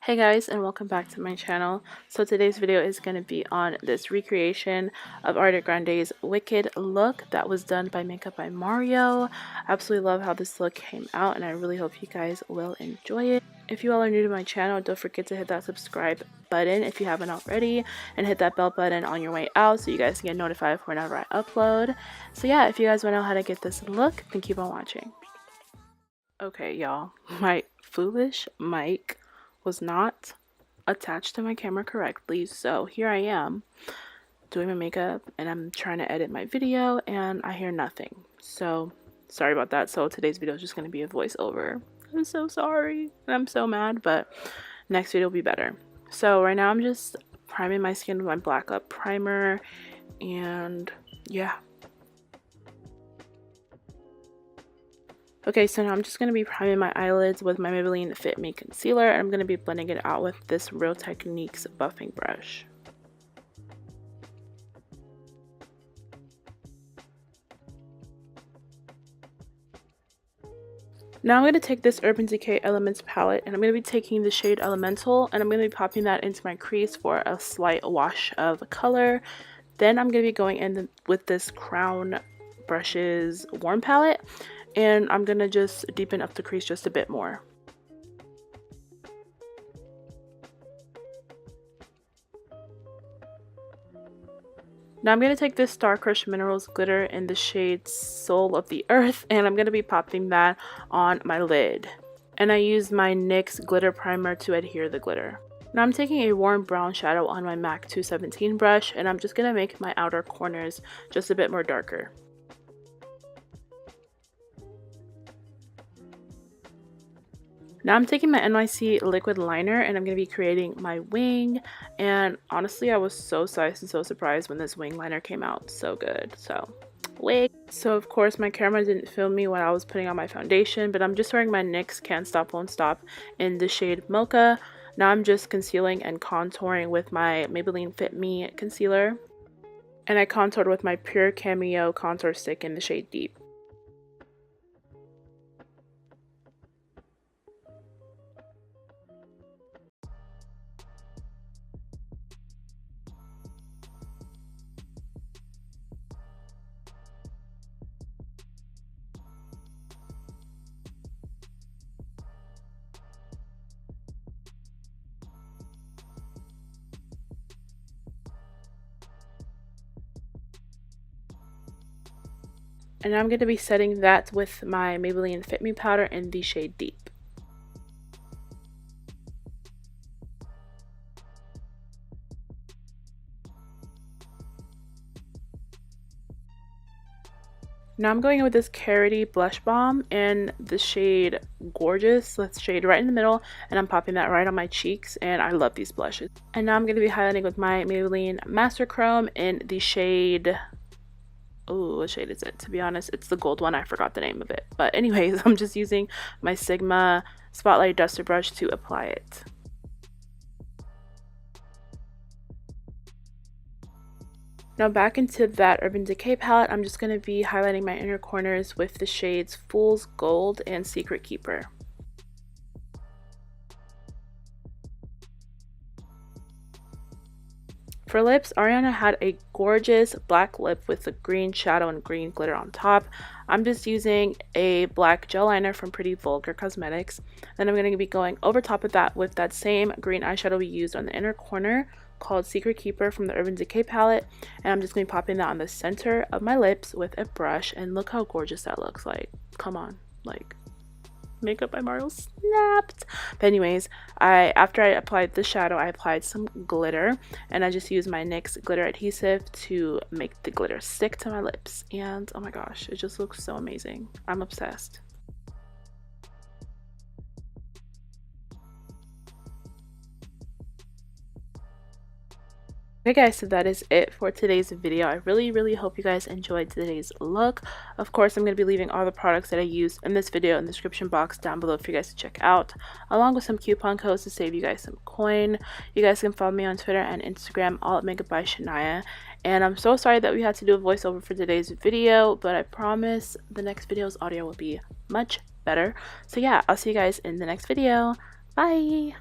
Hey guys, and welcome back to my channel. So today's video is going to be on this recreation of Ariana Grande's Wicked look that was done by Makeup by Mario. Absolutely love how this look came out, and I really hope you guys will enjoy it. If you all are new to my channel, don't forget to hit that subscribe button if you haven't already, and hit that bell button on your way out so you guys can get notified whenever I upload. So yeah, if you guys want to know how to get this look, then keep on watching. Okay, y'all, my foolish mic was not attached to my camera correctly, so here I am doing my makeup and I'm trying to edit my video and I hear nothing. So sorry about that. So today's video is just going to be a voiceover. I'm so sorry and I'm so mad, but next video will be better. So right now I'm just priming my skin with my Black Up primer, and yeah. Okay, so now I'm just going to be priming my eyelids with my Maybelline Fit Me Concealer, and I'm going to be blending it out with this Real Techniques buffing brush. Now I'm going to take this Urban Decay Elements palette, and I'm going to be taking the shade Elemental, and I'm going to be popping that into my crease for a slight wash of color. Then I'm going to be going in with this Crown Brushes Warm palette, and I'm going to just deepen up the crease just a bit more. Now I'm going to take this Star Crush Minerals glitter in the shade Soul of the Earth, and I'm going to be popping that on my lid. And I use my NYX glitter primer to adhere the glitter. Now I'm taking a warm brown shadow on my MAC 217 brush, and I'm just going to make my outer corners just a bit more darker. Now I'm taking my NYC liquid liner, and I'm going to be creating my wing, and honestly I was so psyched and so surprised when this wing liner came out. So good. So wig. So of course my camera didn't film me when I was putting on my foundation, but I'm just wearing my NYX Can't Stop Won't Stop in the shade Mocha. Now I'm just concealing and contouring with my Maybelline Fit Me concealer, and I contoured with my Pure Cameo contour stick in the shade Deep. And I'm going to be setting that with my Maybelline Fit Me powder in the shade Deep. Now I'm going in with this Carity blush balm in the shade Gorgeous. That's shade right in the middle, and I'm popping that right on my cheeks, and I love these blushes. And now I'm going to be highlighting with my Maybelline Master Chrome in the shade... oh, what shade is it? To be honest, it's the gold one. I forgot the name of it. But anyways, I'm just using my Sigma Spotlight Duster brush to apply it. Now back into that Urban Decay palette, I'm just going to be highlighting my inner corners with the shades Fool's Gold and Secret Keeper. For lips, Ariana had a gorgeous black lip with a green shadow and green glitter on top. I'm just using a black gel liner from Pretty Vulgar Cosmetics. Then I'm going to be going over top of that with that same green eyeshadow we used on the inner corner called Secret Keeper from the Urban Decay palette. And I'm just going to be popping that on the center of my lips with a brush. And look how gorgeous that looks. Like, come on. Like, Makeup by Mario snapped. But anyways, after I applied the shadow, I applied some glitter, and I just used my NYX glitter adhesive to make the glitter stick to my lips. And oh my gosh, it just looks so amazing. I'm obsessed. Okay guys, so that is it for today's video. I really hope you guys enjoyed today's look. Of course, I'm going to be leaving all the products that I used in this video in the description box down below for you guys to check out, along with some coupon codes to save you guys some coin. You guys can follow me on Twitter and Instagram, all at Makeup by Shania. And I'm so sorry that we had to do a voiceover for today's video, but I promise the next video's audio will be much better. So yeah, I'll see you guys in the next video. Bye!